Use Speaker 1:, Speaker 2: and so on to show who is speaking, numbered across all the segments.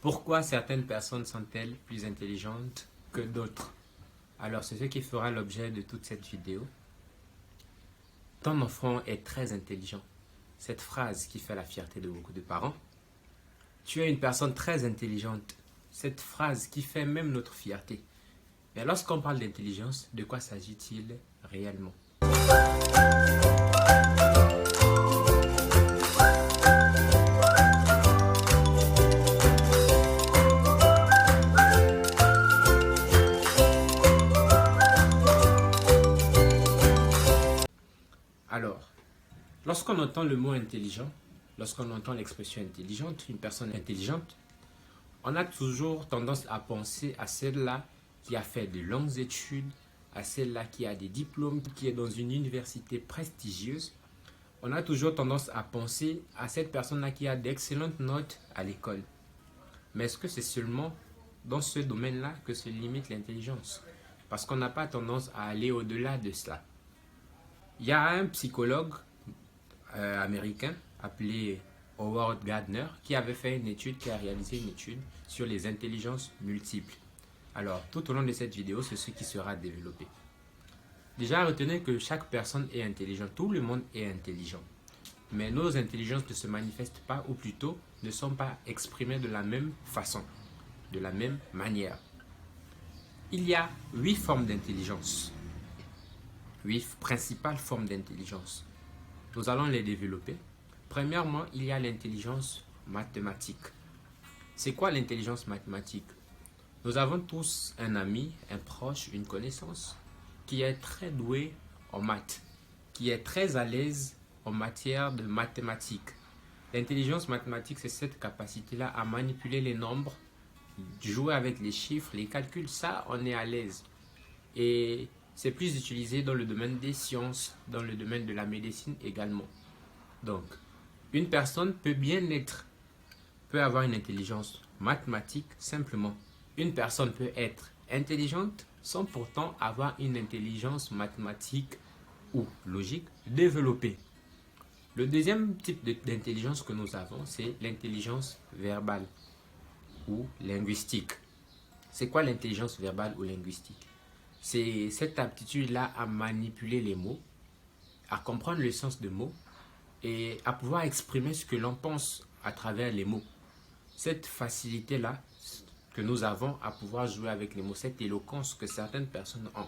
Speaker 1: Pourquoi certaines personnes sont-elles plus intelligentes que d'autres? Alors, c'est ce qui fera l'objet de toute cette vidéo. Ton enfant est très intelligent. Cette phrase qui fait la fierté de beaucoup de parents. Tu es une personne très intelligente. Cette phrase qui fait même notre fierté. Mais lorsqu'on parle d'intelligence, de quoi s'agit-il réellement? Alors, lorsqu'on entend le mot intelligent, lorsqu'on entend l'expression intelligente, une personne intelligente, on a toujours tendance à penser à celle-là qui a fait de longues études, à celle-là qui a des diplômes, qui est dans une université prestigieuse. On a toujours tendance à penser à cette personne-là qui a d'excellentes notes à l'école. Mais est-ce que c'est seulement dans ce domaine-là que se limite l'intelligence? Parce qu'on n'a pas tendance à aller au-delà de cela. Il y a un psychologue américain appelé Howard Gardner qui avait fait une étude, qui a réalisé une étude sur les intelligences multiples. Alors, tout au long de cette vidéo, c'est ce qui sera développé. Déjà, retenez que chaque personne est intelligente. Tout le monde est intelligent. Mais nos intelligences ne se manifestent pas, ou plutôt ne sont pas exprimées de la même façon, de la même manière. Il y a 8 formes d'intelligence. 8 principales formes d'intelligence. Nous allons les développer. Premièrement, il y a l'intelligence mathématique. C'est quoi l'intelligence mathématique? Nous avons tous un ami, un proche, une connaissance qui est très doué en maths, qui est très à l'aise en matière de mathématiques. L'intelligence mathématique, c'est cette capacité-là à manipuler les nombres, jouer avec les chiffres, les calculs, ça, on est à l'aise. Et c'est plus utilisé dans le domaine des sciences, dans le domaine de la médecine également. Donc, une personne peut avoir une intelligence mathématique simplement. Une personne peut être intelligente sans pourtant avoir une intelligence mathématique ou logique développée. Le deuxième type d'intelligence que nous avons, c'est l'intelligence verbale ou linguistique. C'est quoi l'intelligence verbale ou linguistique? C'est cette aptitude-là à manipuler les mots, à comprendre le sens de mots et à pouvoir exprimer ce que l'on pense à travers les mots. Cette facilité-là que nous avons à pouvoir jouer avec les mots, cette éloquence que certaines personnes ont.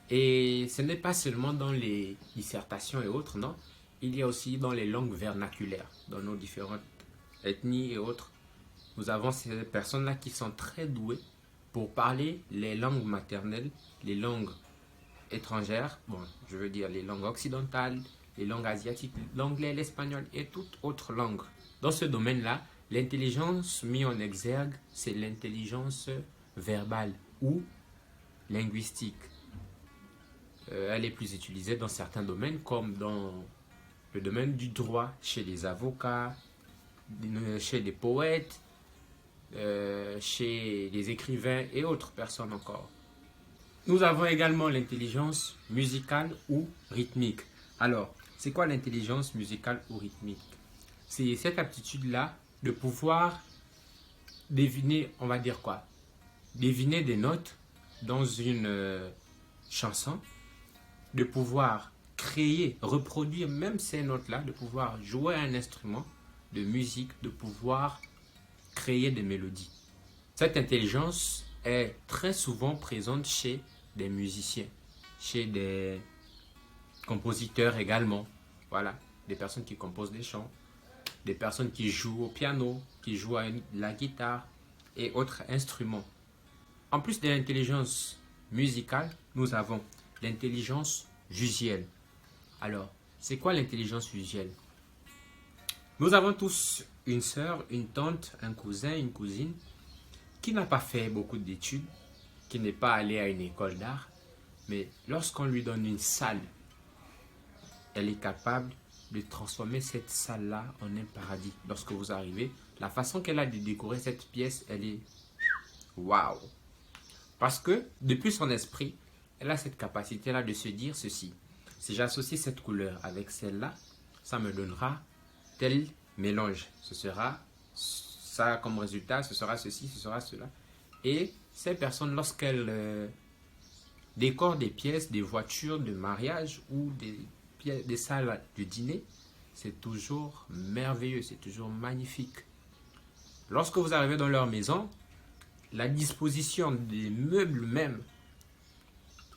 Speaker 1: Et ce n'est pas seulement dans les dissertations et autres, non. Il y a aussi dans les langues vernaculaires, dans nos différentes ethnies et autres. Nous avons ces personnes-là qui sont très douées pour parler les langues maternelles, les langues étrangères, bon, je veux dire les langues occidentales, les langues asiatiques, l'anglais, l'espagnol et toute autre langue. Dans ce domaine-là, l'intelligence mise en exergue, c'est l'intelligence verbale ou linguistique. Elle est plus utilisée dans certains domaines, comme dans le domaine du droit, chez les avocats, chez les poètes, chez les écrivains et autres personnes encore. Nous avons également l'intelligence musicale ou rythmique. Alors, c'est quoi l'intelligence musicale ou rythmique? C'est cette aptitude-là de pouvoir deviner, on va dire quoi? Deviner des notes dans une chanson, de pouvoir créer, reproduire même ces notes-là, de pouvoir jouer un instrument de musique, de pouvoir créer des mélodies. Cette intelligence est très souvent présente chez des musiciens, chez des compositeurs également. Voilà, des personnes qui composent des chants, des personnes qui jouent au piano, qui jouent à la guitare et autres instruments. En plus de l'intelligence musicale, nous avons l'intelligence visuelle. Alors, c'est quoi l'intelligence visuelle? Nous avons tous une sœur, une tante, un cousin, une cousine qui n'a pas fait beaucoup d'études, qui n'est pas allé à une école d'art, mais lorsqu'on lui donne une salle, elle est capable de transformer cette salle-là en un paradis. Lorsque vous arrivez, la façon qu'elle a de décorer cette pièce, elle est waouh! Parce que depuis son esprit, elle a cette capacité-là de se dire ceci. Si j'associe cette couleur avec celle-là, ça me donnera tel mélange. Ce sera ça comme résultat, ce sera ceci, ce sera cela. Et ces personnes, lorsqu'elles décorent des pièces, des voitures de mariage ou des salles de dîner, c'est toujours merveilleux, c'est toujours magnifique. Lorsque vous arrivez dans leur maison, la disposition des meubles même,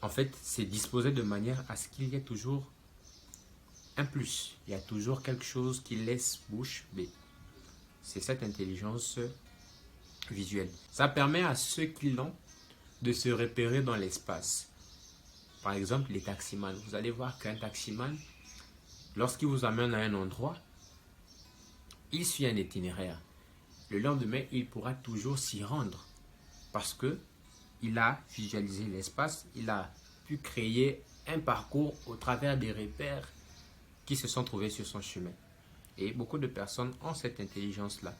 Speaker 1: en fait, c'est disposé de manière à ce qu'il y ait toujours un plus. Il y a toujours quelque chose qui laisse bouche bée. C'est cette intelligence visuelle. Ça permet à ceux qui l'ont de se repérer dans l'espace. Par exemple, les taximans. Vous allez voir qu'un taximan, lorsqu'il vous amène à un endroit, il suit un itinéraire. Le lendemain, il pourra toujours s'y rendre parce que il a visualisé l'espace, il a pu créer un parcours au travers des repères qui se sont trouvés sur son chemin. Et beaucoup de personnes ont cette intelligence-là.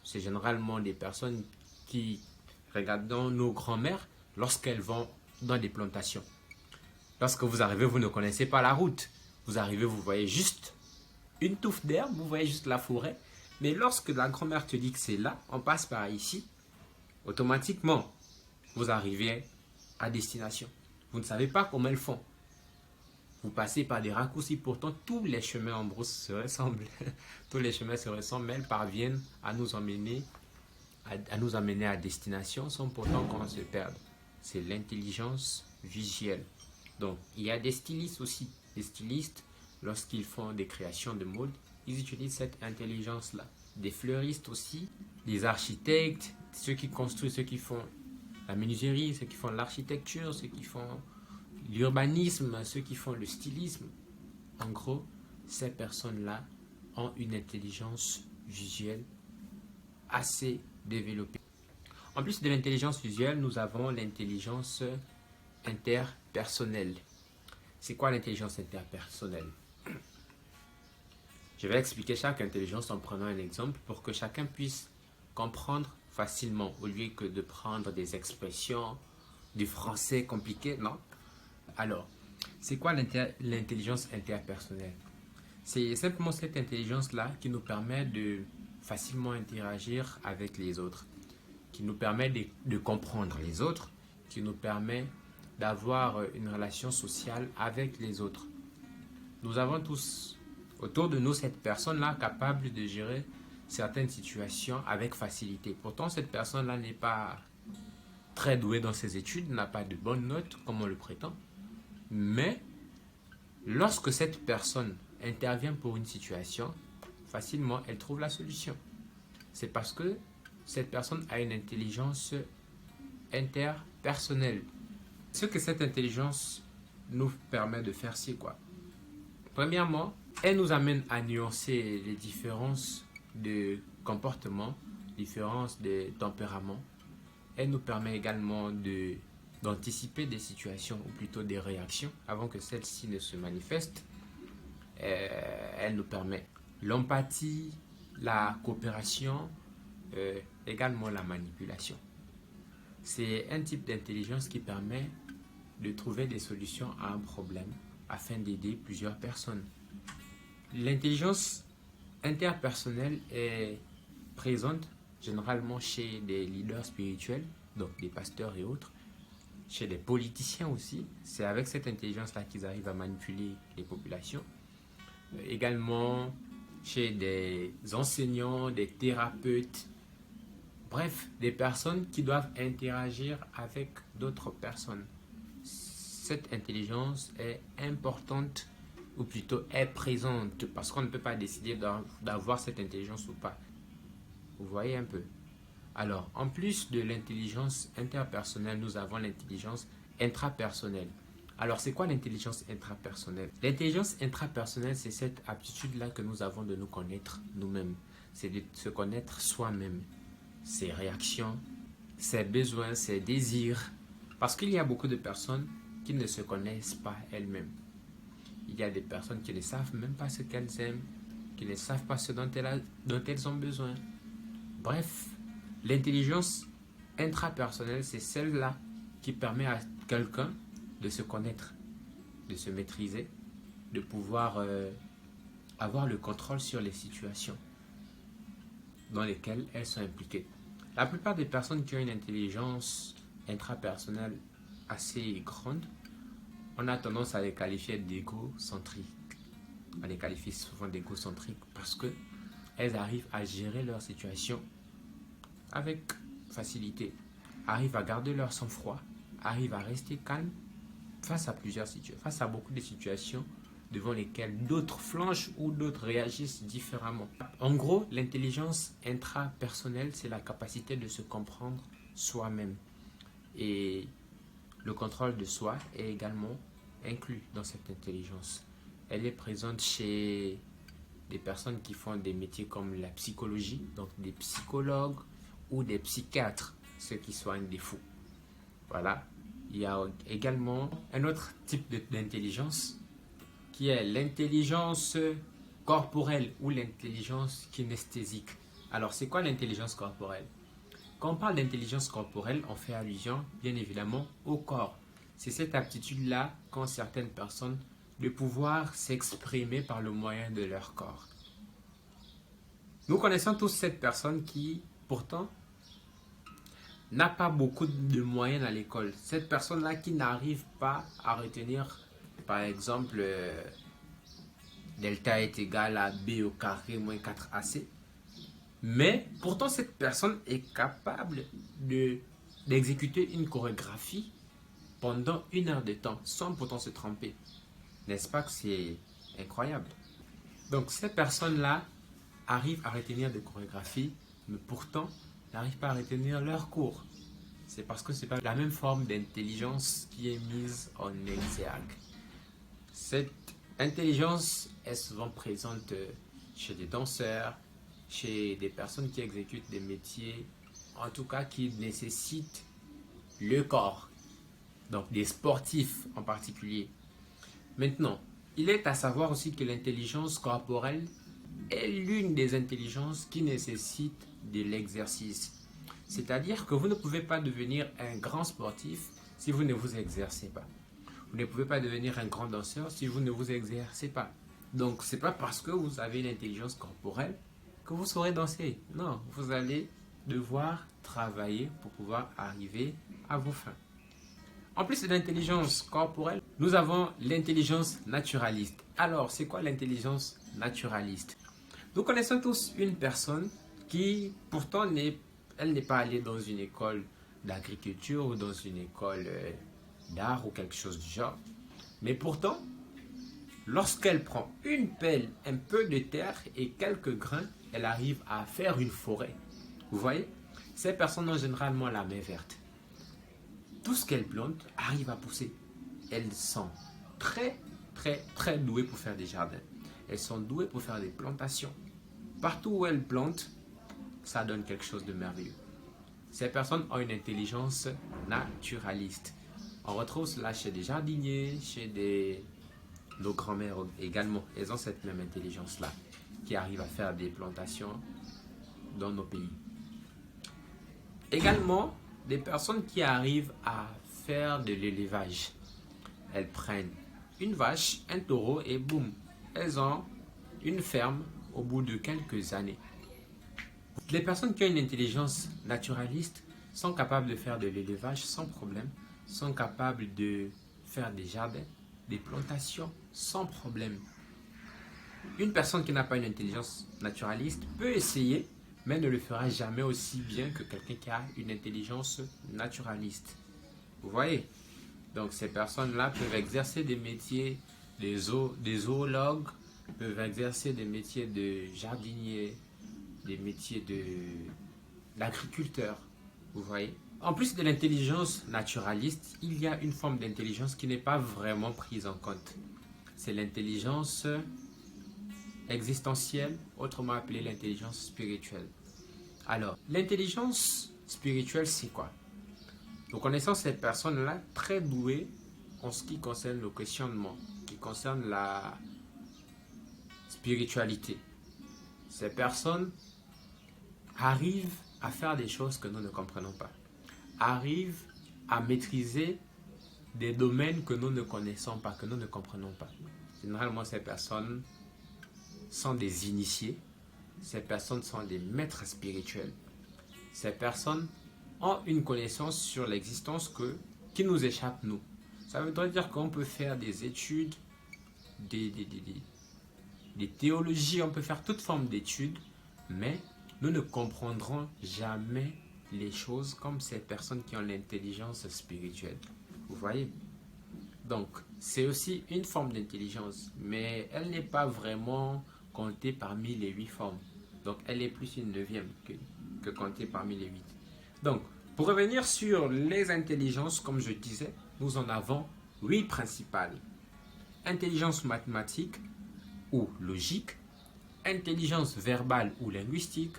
Speaker 1: C'est généralement des personnes qui regardent nos grands-mères lorsqu'elles vont dans des plantations. Lorsque vous arrivez, vous ne connaissez pas la route. Vous arrivez, vous voyez juste une touffe d'herbe, vous voyez juste la forêt. Mais lorsque la grand-mère te dit que c'est là, on passe par ici, automatiquement, vous arrivez à destination. Vous ne savez pas comment elles font. Vous passez par des raccourcis, pourtant tous les chemins en brousse se ressemblent. Tous les chemins se ressemblent, mais elles parviennent à nous emmener à destination sans pourtant qu'on se perde. C'est l'intelligence visuelle. Donc, il y a des stylistes aussi. Les stylistes, lorsqu'ils font des créations de mode, ils utilisent cette intelligence-là. Des fleuristes aussi, des architectes, ceux qui construisent, ceux qui font la menuiserie, ceux qui font l'architecture, ceux qui font l'urbanisme, ceux qui font le stylisme. En gros, ces personnes-là ont une intelligence visuelle assez développée. En plus de l'intelligence visuelle, nous avons l'intelligence interpersonnelle. C'est quoi l'intelligence interpersonnelle? Je vais expliquer chaque intelligence en prenant un exemple pour que chacun puisse comprendre facilement au lieu que de prendre des expressions du français compliqué, non? Alors, c'est quoi l'intelligence interpersonnelle? C'est simplement cette intelligence-là qui nous permet de facilement interagir avec les autres, qui nous permet de comprendre les autres, qui nous permet d'avoir une relation sociale avec les autres. Nous avons tous autour de nous cette personne-là capable de gérer certaines situations avec facilité. Pourtant, cette personne-là n'est pas très douée dans ses études, n'a pas de bonnes notes comme on le prétend. Mais lorsque cette personne intervient pour une situation, facilement, elle trouve la solution. C'est parce que cette personne a une intelligence interpersonnelle. Ce que cette intelligence nous permet de faire, c'est quoi? Premièrement, elle nous amène à nuancer les différences de comportement, différences de tempérament. Elle nous permet également d'anticiper des situations ou plutôt des réactions avant que celles-ci ne se manifestent. Elle nous permet l'empathie, la coopération, également la manipulation. C'est un type d'intelligence qui permet de trouver des solutions à un problème afin d'aider plusieurs personnes. L'intelligence interpersonnelle est présente généralement chez des leaders spirituels, donc des pasteurs et autres, chez des politiciens aussi. C'est avec cette intelligence-là qu'ils arrivent à manipuler les populations. Également chez des enseignants, des thérapeutes, bref, des personnes qui doivent interagir avec d'autres personnes. Cette intelligence est importante, ou plutôt est présente, parce qu'on ne peut pas décider d'avoir cette intelligence ou pas. Vous voyez un peu. Alors, en plus de l'intelligence interpersonnelle, nous avons l'intelligence intrapersonnelle. Alors, c'est quoi l'intelligence intrapersonnelle? L'intelligence intrapersonnelle, c'est cette aptitude-là que nous avons de nous connaître nous-mêmes. C'est de se connaître soi-même, ses réactions, ses besoins, ses désirs. Parce qu'il y a beaucoup de personnes qui ne se connaissent pas elles-mêmes. Il y a des personnes qui ne savent même pas ce qu'elles aiment, qui ne savent pas ce dont elles ont besoin. Bref, l'intelligence intrapersonnelle, c'est celle-là qui permet à quelqu'un de se connaître, de se maîtriser, de pouvoir avoir le contrôle sur les situations. dans lesquelles elles sont impliquées. La plupart des personnes qui ont une intelligence intrapersonnelle assez grande, on a tendance à les qualifier d'égocentriques. On les qualifie souvent d'égocentriques parce que elles arrivent à gérer leur situation avec facilité, arrivent à garder leur sang-froid, arrivent à rester calmes face à plusieurs situations, face à beaucoup de situations devant lesquelles d'autres flanchent ou d'autres réagissent différemment. En gros, l'intelligence intrapersonnelle, c'est la capacité de se comprendre soi-même. Et le contrôle de soi est également inclus dans cette intelligence. Elle est présente chez des personnes qui font des métiers comme la psychologie, donc des psychologues ou des psychiatres, ceux qui soignent des fous. Voilà. Il y a également un autre type d'intelligence qui est l'intelligence corporelle ou l'intelligence kinesthésique. Alors, c'est quoi l'intelligence corporelle? Quand on parle d'intelligence corporelle, on fait allusion, bien évidemment, au corps. C'est cette aptitude-là qu'ont certaines personnes de pouvoir s'exprimer par le moyen de leur corps. Nous connaissons tous cette personne qui, pourtant, n'a pas beaucoup de moyens à l'école. Cette personne-là qui n'arrive pas à retenir, par exemple, delta est égal à b au carré moins 4ac. Mais pourtant, cette personne est capable d'exécuter une chorégraphie pendant 1 heure de temps sans pourtant se tromper. N'est-ce pas que c'est incroyable? Donc, ces personnes-là arrivent à retenir des chorégraphies, mais pourtant n'arrivent pas à retenir leurs cours. C'est parce que ce n'est pas la même forme d'intelligence qui est mise en exergue. Cette intelligence est souvent présente chez des danseurs, chez des personnes qui exécutent des métiers, en tout cas qui nécessitent le corps, donc des sportifs en particulier. Maintenant, il est à savoir aussi que l'intelligence corporelle est l'une des intelligences qui nécessite de l'exercice. C'est-à-dire que vous ne pouvez pas devenir un grand sportif si vous ne vous exercez pas. Vous ne pouvez pas devenir un grand danseur si vous ne vous exercez pas. Donc, ce n'est pas parce que vous avez une intelligence corporelle que vous saurez danser. Non, vous allez devoir travailler pour pouvoir arriver à vos fins. En plus de l'intelligence corporelle, nous avons l'intelligence naturaliste. Alors, c'est quoi l'intelligence naturaliste? Nous connaissons tous une personne qui, pourtant, elle n'est pas allée dans une école d'agriculture ou dans une école d'art ou quelque chose du genre. Mais pourtant, lorsqu'elle prend une pelle, un peu de terre et quelques grains, elle arrive à faire une forêt. Vous voyez? Ces personnes ont généralement la main verte. Tout ce qu'elles plantent arrive à pousser. Elles sont très douées pour faire des jardins. Elles sont douées pour faire des plantations. Partout où elles plantent, ça donne quelque chose de merveilleux. Ces personnes ont une intelligence naturaliste. On retrouve cela chez des jardiniers, chez nos grands-mères également. Elles ont cette même intelligence-là qui arrive à faire des plantations dans nos pays. Également, des personnes qui arrivent à faire de l'élevage. Elles prennent une vache, un taureau et boum, elles ont une ferme au bout de quelques années. Les personnes qui ont une intelligence naturaliste sont capables de faire de l'élevage sans problème, sont capables de faire des jardins, des plantations sans problème. Une personne qui n'a pas une intelligence naturaliste peut essayer, mais ne le fera jamais aussi bien que quelqu'un qui a une intelligence naturaliste. Vous voyez? Donc ces personnes-là peuvent exercer des métiers des zoologues, peuvent exercer des métiers de jardiniers, des métiers d'agriculteurs. Vous voyez? En plus de l'intelligence naturaliste, il y a une forme d'intelligence qui n'est pas vraiment prise en compte. C'est l'intelligence existentielle, autrement appelée l'intelligence spirituelle. Alors, l'intelligence spirituelle, c'est quoi? Nous connaissons ces personnes-là très douées en ce qui concerne le questionnement, qui concerne la spiritualité. Ces personnes arrivent à faire des choses que nous ne comprenons pas, arrivent à maîtriser des domaines que nous ne connaissons pas, que nous ne comprenons pas. Généralement, ces personnes sont des initiés ces personnes sont des maîtres spirituels. Ces personnes ont une connaissance sur l'existence qui nous échappe, nous. Ça veut dire qu'on peut faire des études, des théologies, on peut faire toute forme d'études, mais nous ne comprendrons jamais les choses comme ces personnes qui ont l'intelligence spirituelle. Vous voyez? Donc, c'est aussi une forme d'intelligence, mais elle n'est pas vraiment comptée parmi les 8 formes. Donc, elle est plus une neuvième que comptée parmi les 8. Donc, pour revenir sur les intelligences, comme je disais, nous en avons 8 principales. Intelligence mathématique ou logique, intelligence verbale ou linguistique,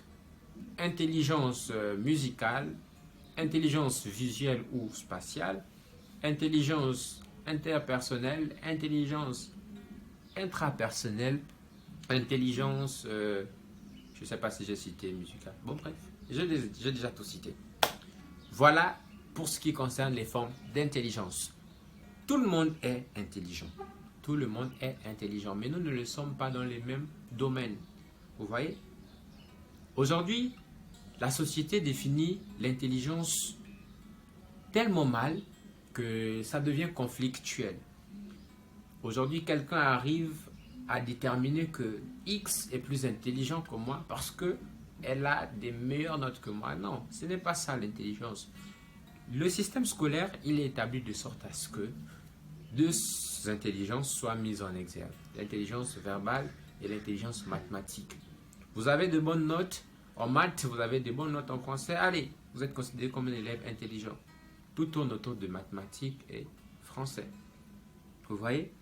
Speaker 1: intelligence musicale, intelligence visuelle ou spatiale, intelligence interpersonnelle, intelligence intrapersonnelle, intelligence, je ne sais pas si j'ai cité musicale. Bon bref, j'ai déjà tout cité. Voilà pour ce qui concerne les formes d'intelligence. Tout le monde est intelligent. Tout le monde est intelligent, mais nous ne le sommes pas dans les mêmes domaines. Vous voyez? Aujourd'hui, la société définit l'intelligence tellement mal que ça devient conflictuel. Aujourd'hui, quelqu'un arrive à déterminer que X est plus intelligent que moi parce qu'elle a des meilleures notes que moi. Non, ce n'est pas ça l'intelligence. Le système scolaire, il est établi de sorte à ce que deux intelligences soient mises en exergue. L'intelligence verbale et l'intelligence mathématique. Vous avez de bonnes notes en maths, vous avez de bonnes notes en français. Allez, vous êtes considéré comme un élève intelligent. Tout tourne autour de mathématiques et français. Vous voyez?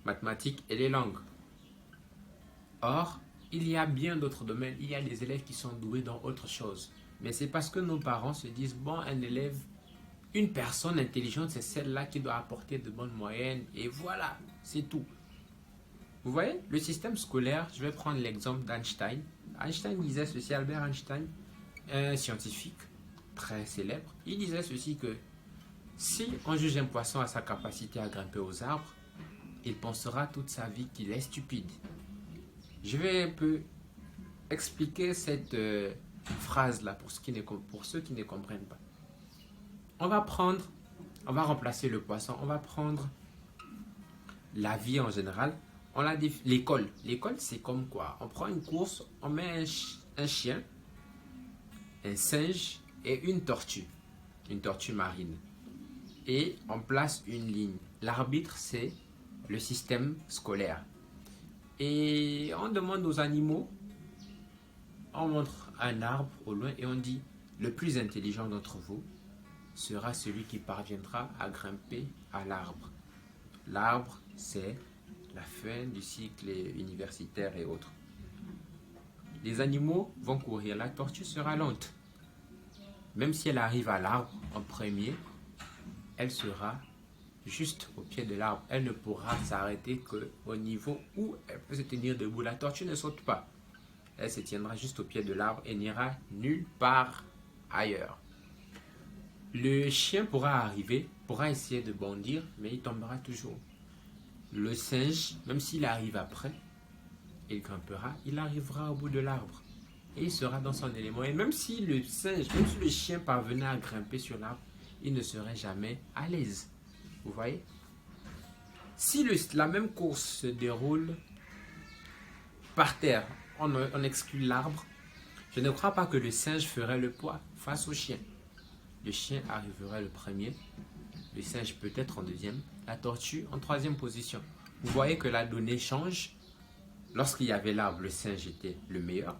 Speaker 1: Mathématiques et les langues. Or, il y a bien d'autres domaines. Il y a des élèves qui sont doués dans autre chose. Mais c'est parce que nos parents se disent, bon, un élève, une personne intelligente, c'est celle-là qui doit apporter de bonnes moyennes. Et voilà, c'est tout. Vous voyez, le système scolaire, je vais prendre l'exemple d'Einstein. Einstein disait ceci, Albert Einstein, un scientifique très célèbre, il disait ceci que si on juge un poisson à sa capacité à grimper aux arbres, il pensera toute sa vie qu'il est stupide. Je vais un peu expliquer cette phrase-là pour ceux qui ne comprennent pas. On va remplacer le poisson, on va prendre la vie en général. L'école. L'école, c'est comme quoi? On prend une course, on met un chien, un singe et une tortue marine. Et on place une ligne. L'arbitre, c'est le système scolaire. Et on demande aux animaux, on montre un arbre au loin et on dit, le plus intelligent d'entre vous sera celui qui parviendra à grimper à l'arbre. L'arbre, c'est la fin du cycle universitaire et autres. Les animaux vont courir, la tortue sera lente. Même si elle arrive à l'arbre en premier, elle sera juste au pied de l'arbre. Elle ne pourra s'arrêter qu'au niveau où elle peut se tenir debout. La tortue ne saute pas. Elle se tiendra juste au pied de l'arbre et n'ira nulle part ailleurs. Le chien pourra essayer de bondir, mais il tombera toujours. Le singe, même s'il arrive après, il grimpera, il arrivera au bout de l'arbre. Et il sera dans son élément. Et même si le chien parvenait à grimper sur l'arbre, il ne serait jamais à l'aise. Vous voyez? Si la même course se déroule par terre, on exclut l'arbre, je ne crois pas que le singe ferait le poids face au chien. Le chien arriverait le premier, le singe peut-être en deuxième, la tortue en troisième position. Vous voyez que la donnée change. Lorsqu'il y avait l'arbre, le singe était le meilleur.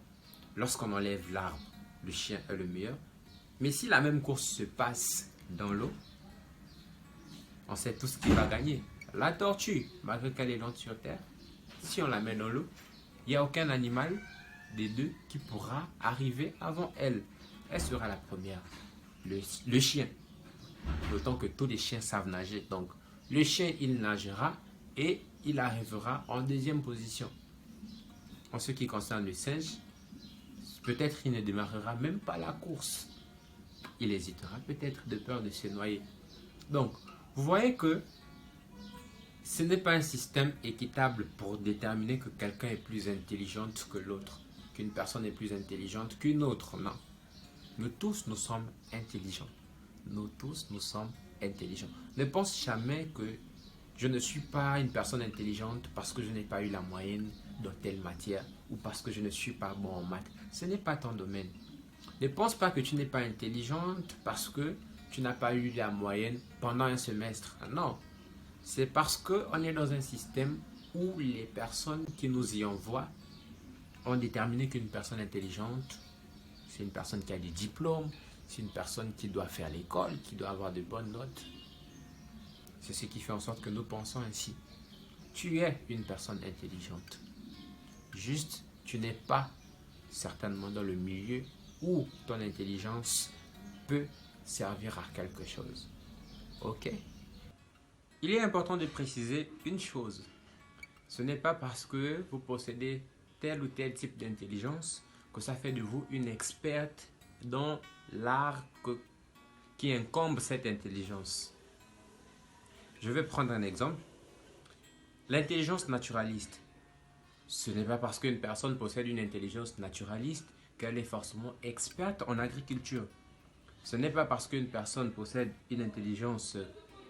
Speaker 1: Lorsqu'on enlève l'arbre, le chien est le meilleur. Mais si la même course se passe dans l'eau, on sait tous qui va gagner. La tortue, malgré qu'elle est lente sur terre, si on la met dans l'eau, il n'y a aucun animal des deux qui pourra arriver avant elle. Elle sera la première. Le chien. D'autant que tous les chiens savent nager. Donc, le chien, il nagera et il arrivera en deuxième position. En ce qui concerne le singe, peut-être il ne démarrera même pas la course. Il hésitera peut-être de peur de se noyer. Donc, vous voyez que ce n'est pas un système équitable pour déterminer que quelqu'un est plus intelligent que l'autre, qu'une personne est plus intelligente qu'une autre. Non. Nous tous, nous sommes intelligents. Nous tous, nous sommes intelligents. Ne pense jamais que je ne suis pas une personne intelligente parce que je n'ai pas eu la moyenne dans telle matière ou parce que je ne suis pas bon en maths. Ce n'est pas ton domaine. Ne pense pas que tu n'es pas intelligente parce que tu n'as pas eu la moyenne pendant un semestre. Non. C'est parce qu'on est dans un système où les personnes qui nous y envoient ont déterminé qu'une personne intelligente, c'est une personne qui a des diplômes, c'est une personne qui doit faire l'école, qui doit avoir de bonnes notes. C'est ce qui fait en sorte que nous pensons ainsi. Tu es une personne intelligente. Juste, tu n'es pas certainement dans le milieu où ton intelligence peut servir à quelque chose. Ok? Il est important de préciser une chose. Ce n'est pas parce que vous possédez tel ou tel type d'intelligence que ça fait de vous une experte dans l'art qui incombe cette intelligence. Je vais prendre un exemple. L'intelligence naturaliste. Ce n'est pas parce qu'une personne possède une intelligence naturaliste qu'elle est forcément experte en agriculture. Ce n'est pas parce qu'une personne possède une intelligence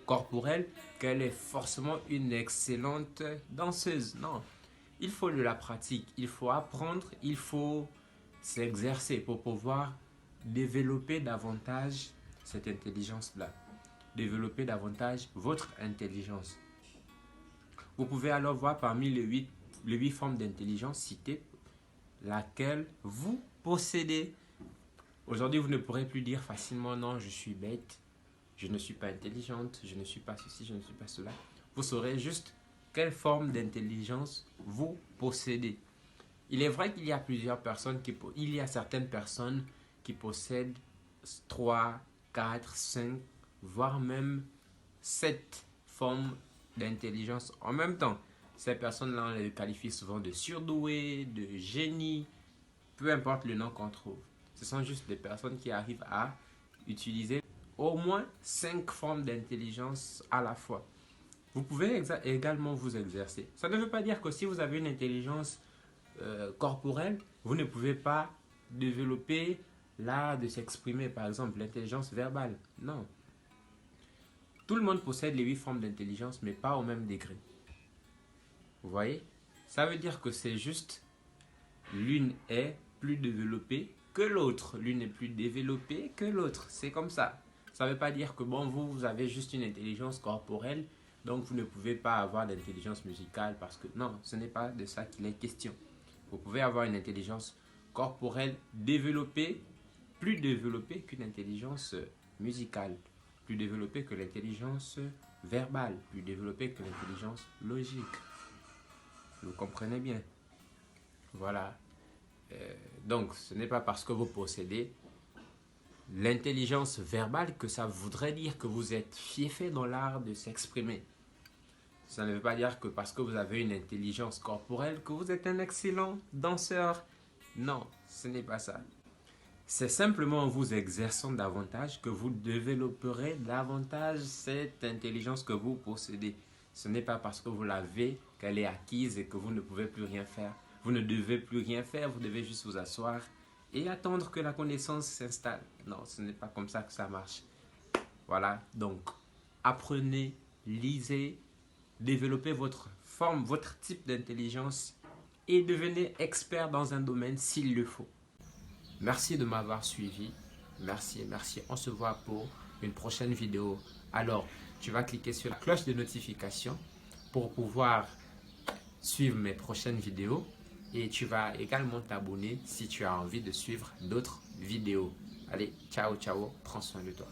Speaker 1: corporelle qu'elle est forcément une excellente danseuse. Non, il faut de la pratique, il faut apprendre, il faut s'exercer pour pouvoir développer davantage cette intelligence-là. Développer davantage votre intelligence. Vous pouvez alors voir parmi les 8 formes d'intelligence citées laquelle vous possédez. Aujourd'hui, vous ne pourrez plus dire facilement non, je suis bête, je ne suis pas intelligente, je ne suis pas ceci, je ne suis pas cela. Vous saurez juste quelle forme d'intelligence vous possédez. Il est vrai qu'il y a certaines personnes qui possèdent 3, 4, 5, voire même 7 formes d'intelligence en même temps. Ces personnes-là, on les qualifie souvent de surdoués, de génies, peu importe le nom qu'on trouve. Ce sont juste des personnes qui arrivent à utiliser au moins 5 formes d'intelligence à la fois. Vous pouvez également vous exercer. Ça ne veut pas dire que si vous avez une intelligence corporelle, vous ne pouvez pas développer l'art de s'exprimer, par exemple l'intelligence verbale. Non. Tout le monde possède les 8 formes d'intelligence, mais pas au même degré. Vous voyez? Ça veut dire que c'est juste l'une est plus développée que l'autre. L'une est plus développée que l'autre. C'est comme ça. Ça ne veut pas dire que bon, vous avez juste une intelligence corporelle, donc vous ne pouvez pas avoir d'intelligence musicale parce que non, ce n'est pas de ça qu'il est question. Vous pouvez avoir une intelligence corporelle développée, plus développée qu'une intelligence musicale, plus développée que l'intelligence verbale, plus développée que l'intelligence logique. Vous comprenez bien? Voilà. Donc, ce n'est pas parce que vous possédez l'intelligence verbale que ça voudrait dire que vous êtes fiefé dans l'art de s'exprimer. Ça ne veut pas dire que parce que vous avez une intelligence corporelle que vous êtes un excellent danseur. Non, ce n'est pas ça. C'est simplement en vous exerçant davantage que vous développerez davantage cette intelligence que vous possédez. Ce n'est pas parce que vous l'avez qu'elle est acquise et que vous ne pouvez plus rien faire. Vous ne devez plus rien faire, vous devez juste vous asseoir et attendre que la connaissance s'installe. Non, ce n'est pas comme ça que ça marche. Voilà, donc apprenez, lisez, développez votre forme, votre type d'intelligence et devenez expert dans un domaine s'il le faut. Merci de m'avoir suivi. Merci. On se voit pour une prochaine vidéo. Alors, tu vas cliquer sur la cloche de notification pour pouvoir suivre mes prochaines vidéos. Et tu vas également t'abonner si tu as envie de suivre d'autres vidéos. Allez, ciao, prends soin de toi.